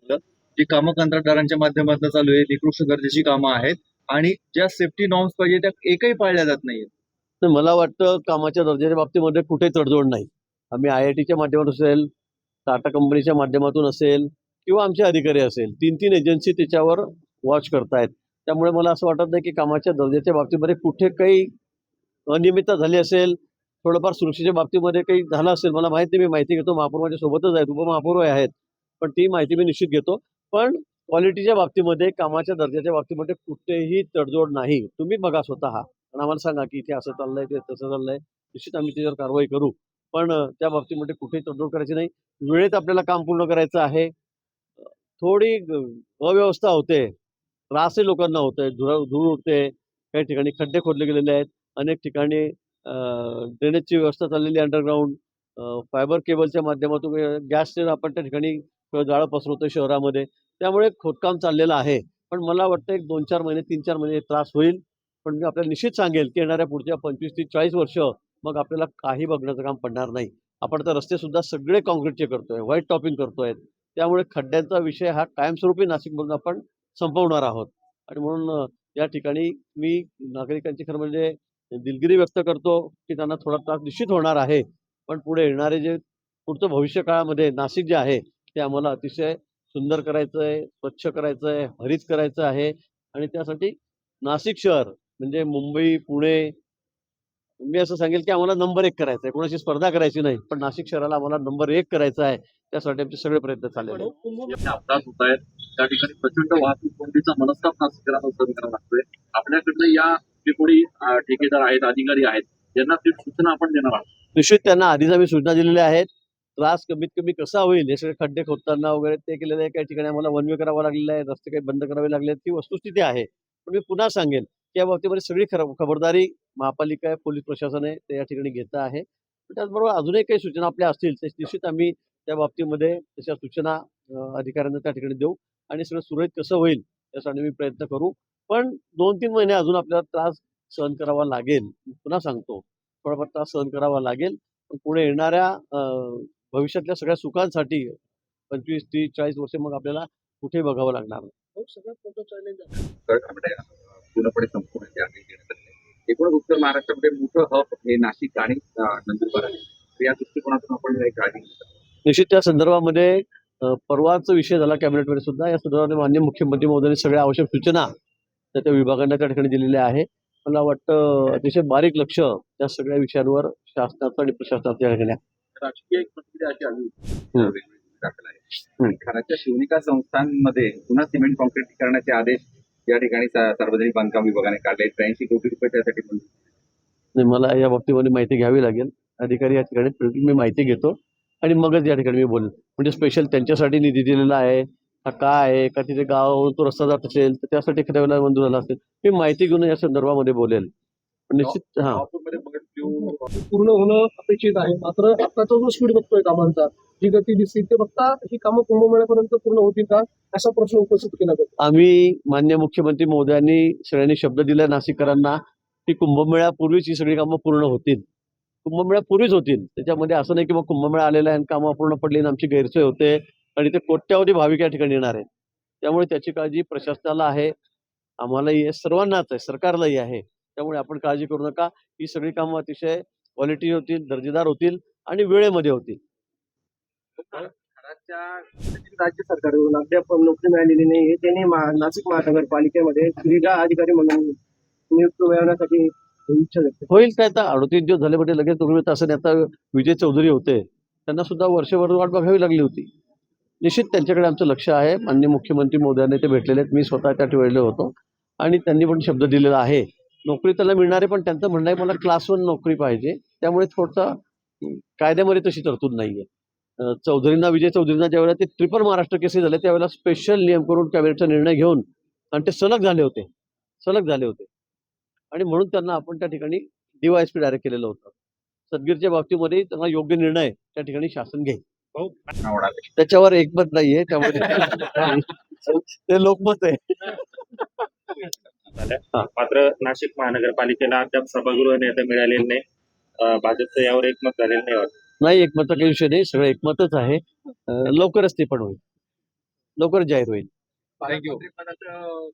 आपलं जी कामं कंत्राटदारांच्या माध्यमातून चालू आहे निकृष्ट दर्जाची कामं आहेत आणि ज्या सेफ्टी नॉर्म्स पाहिजे त्या एकही पाळल्या जात नाहीये. तर मला वाटतं कामाच्या दर्जाच्या बाबतीमध्ये कुठेही तडजोड नाही. आम्ही IITच्या माध्यमातून असेल, टाटा कंपनीच्या माध्यमातून असेल किंवा आमचे अधिकारी असेल, 3 एजन्सी त्याच्यावर वॉच करतायत. त्यामुळे मला असं वाटत नाही की कामाच्या दर्जाच्या बाबतीमध्ये कुठे काही अनियमितता झाली असेल, थोडंफार सुरक्षेच्या बाबतीमध्ये काही झालं असेल, मला माहित नाही. मी माहिती घेतो. महापौर माझ्या सोबतच आहेत, उपमहापौर आहेत. पण ती माहिती मी निश्चित घेतो. पण क्वालिटीच्या बाबतीमध्ये, कामाच्या दर्जाच्या बाबतीमध्ये कुठेही तडजोड नाही. तुम्ही बघा स्वतः आणि आम्हाला सांगा की इथे असं चाललंय, ते तसं चाललंय. निश्चित आम्ही त्याच्यावर कारवाई करू. पण त्या बाबतीमध्ये कुठेही तडजोड करायची नाही. वेळेत आपल्याला काम पूर्ण करायचं आहे. थोडी अव्यवस्था होते, त्रासही लोकांना होतोय, धूळ उडते, काही ठिकाणी खड्डे खोदले गेलेले आहेत, अनेक ठिकाणी ड्रेनेजची व्यवस्था चाललेली आहे अंडरग्राऊंड, फायबर केबलच्या माध्यमातून गॅसचे आपण त्या ठिकाणी जाळं पसरवतोय शहरामध्ये. त्यामुळे खोदकाम चाललेलं आहे. पण मला वाटतं एक 2-4 महिने, 3-4 महिने त्रास होईल. पण मी आपल्याला निश्चित सांगेल की येणाऱ्या पुढच्या 25 ते 40 वर्ष मग आपल्याला काही बघण्याचं काम पडणार नाही. आपण आता रस्ते सुद्धा सगळे काँक्रीटचे करतोय, व्हाईट टॉपिंग करतोय. त्यामुळे खड्ड्यांचा विषय हा कायमस्वरूपी नाशिकमधून आपण संपवणार आहोत. आणि म्हणून या ठिकाणी मी नागरिकांची खरं म्हणजे दिलगिरी व्यक्त करतो की त्यांना थोडा त्रास निश्चित होणार आहे. पण पुढे येणारे जे पुढचं भविष्य काळामध्ये नाशिक जे आहे ते आम्हाला अतिशय सुंदर करायचं आहे, स्वच्छ करायचं आहे, हरित करायचं आहे. आणि त्यासाठी नाशिक शहर म्हणजे मुंबई, पुणे, मी असं सांगेल की आम्हाला नंबर 1 करायचा आहे. कोणाशी स्पर्धा करायची नाही. पण नाशिक शहराला आम्हाला नंबर 1 करायचा आहे. त्यासाठी आमचे सगळे प्रयत्न चाललेले आहेत. जे अपघात होत आहेत त्या ठिकाणी प्रचंड वाहतूक कोंडीचा मनस्ताप नाशिककरांना सहन करावा लागतोय. आपल्याकडनं या जे कोणी ठेकेदार आहेत, अधिकारी आहेत, यांना ती सूचना आपण देणार आहोत. निश्चित त्यांना आधीच आम्ही सूचना दिलेल्या आहेत. त्रास कमीत कमी कसा होईल हे सगळे खड्डे खोदताना वगैरे ते केलेलं आहे. काही ठिकाणी आम्हाला वन वे करावं लागलेलं आहे, रस्ते काही बंद करावे लागले आहेत, ती वस्तुस्थिती आहे. पण मी पुन्हा सांगेन की या बाबतीमध्ये सगळी खबरदारी महापालिका आहे, पोलीस प्रशासन आहे, ते या ठिकाणी घेतं आहे. त्याचबरोबर अजूनही काही सूचना आपल्या असतील तर निश्चित आम्ही त्या बाबतीमध्ये तशा सूचना अधिकाऱ्यांना त्या ठिकाणी देऊ आणि सगळं सुरळीत कसं होईल यासाठी मी प्रयत्न करू. पण 2-3 महिने अजून आपल्याला त्रास सहन करावा लागेल. पुन्हा सांगतो, थोडाफार त्रास सहन करावा लागेल. पण पुढे येणाऱ्या भविष्यातल्या सगळ्या सुखांसाठी 25, 30, 40 वर्ष मग आपल्याला कुठेही बघावं लागणार नाही. सगळ्यात मोठं चॅलेंज आहे पूर्णपणे संपूर्ण एकूणच उत्तर महाराष्ट्रामध्ये मोठं हब हे नाशिक आणि नंदुरबार आहे. तर या दृष्टिकोनातून आपण काही काळजी घेतो. निश्चित त्या संदर्भामध्ये परवाचा विषय झाला कॅबिनेटमध्ये सुद्धा. या संदर्भात माननीय मुख्यमंत्री महोदयांनी सगळ्या आवश्यक सूचना त्या विभागांना त्या ठिकाणी दिलेल्या आहे. मला वाटतं अतिशय बारीक लक्ष त्या सगळ्या विषयांवर शासनाचं आणि प्रशासनाचं या ठिकाणी आहे. राजकीय एक प्रतिक्रिया अशी आली दाखल आहे. खराच्या शिवनिका संस्थांमध्ये पुन्हा सिमेंट कॉन्क्रीटीकरणाचे आदेश या ठिकाणी सार्वजनिक बांधकाम विभागाने काढले. 83 कोटी रुपये त्यासाठी नाही, मला या बाबतीमध्ये माहिती घ्यावी लागेल. अधिकारी या ठिकाणी मी माहिती घेतो आणि मगच या ठिकाणी मी बोलेन. म्हणजे स्पेशल त्यांच्यासाठी निधी दिलेला आहे का काय आहे, का तिथे गावावरून तो रस्ता जात असेल तर त्यासाठी एखाद्या वेळेला मंजूर झाला असेल, मी माहिती घेऊन या संदर्भामध्ये बोलेल. निश्चित पूर्ण होणं अपेक्षित आहे. मात्र आताचा जो स्पीड बघतोय कामांचा, जी गती दिसते ते बघता ही कामं कुंभमेळ्यापर्यंत पूर्ण होतील का असा प्रश्न उपस्थित केला जातो. आम्ही माननीय मुख्यमंत्री महोदयांनी सगळ्यांनी शब्द दिला नाशिककरांना की कुंभमेळ्यापूर्वीच ही सगळी कामं पूर्ण होतील. कुंभमेळ्यापूर्वीच होतील. त्याच्यामध्ये असं नाही की मग कुंभमेळा आलेला आहे आणि कामं अपूर्ण पडली आणि आमची गैरसोय होते आणि ते कोट्यावधी भाविक या ठिकाणी येणार आहेत. त्यामुळे त्याची काळजी प्रशासनाला आहे, आम्हालाही आहे, सर्वांनाच आहे, सरकारलाही आहे. त्यामुळे आपण काळजी करू नका. ही सगळी कामं अतिशय क्वालिटी होतील, दर्जेदार होतील आणि वेळेमध्ये होतील. राज्य सरकारकडून अद्याप नोकरी मिळालेली नाही. त्यांनी नाशिक महानगरपालिकेमध्ये क्रीडा अधिकारी म्हणून नियुक्ती मिळवण्यासाठी इच्छा व्यक्त होईल काय, आता 38 दिवस झाले म्हणजे लगेच तुम्ही असं नाही. आता विजय चौधरी होते, त्यांना सुद्धा वर्षभर वाट बघावी लागली होती. निश्चित त्यांच्याकडे आमचं लक्ष आहे. माननीय मुख्यमंत्री महोदयांनी ते भेटलेले आहेत, मी स्वतः त्या वेळेला होतो आणि त्यांनी पण शब्द दिलेला आहे. नोकरी त्याला मिळणार आहे, पण त्यांचं म्हणणं आहे मला क्लास 1 नोकरी पाहिजे. त्यामुळे थोडसा कायद्यामध्ये तशी तरतूद नाहीये. विजय चौधरींना ज्यावेळेला ते ट्रिपल महाराष्ट्र केसेस झाले त्यावेळेला स्पेशल नियम करून कॅबिनेटचा निर्णय घेऊन आणि ते सलग झाले होते आणि म्हणून त्यांना आपण त्या ठिकाणी DYSP डायरेक्ट केलेलं होतं. सदगीरच्या बाबतीमध्ये त्यांना योग्य निर्णय त्या ठिकाणी शासन घेईल. त्याच्यावर एकमत नाहीये, त्यामुळे ते लोकमत आहे. मात्र नाशिक महानगरपालिकेला अद्याप सभागृह नेते मिळालेले नाही. भाजपचं यावर एकमत झालेलं नाही. नाही, एकमत काही विषय नाही, सगळं एकमतच आहे. लवकरच ते पण होईल. लवकरच जाहीर होईल. पालकमंत्रीपदाचं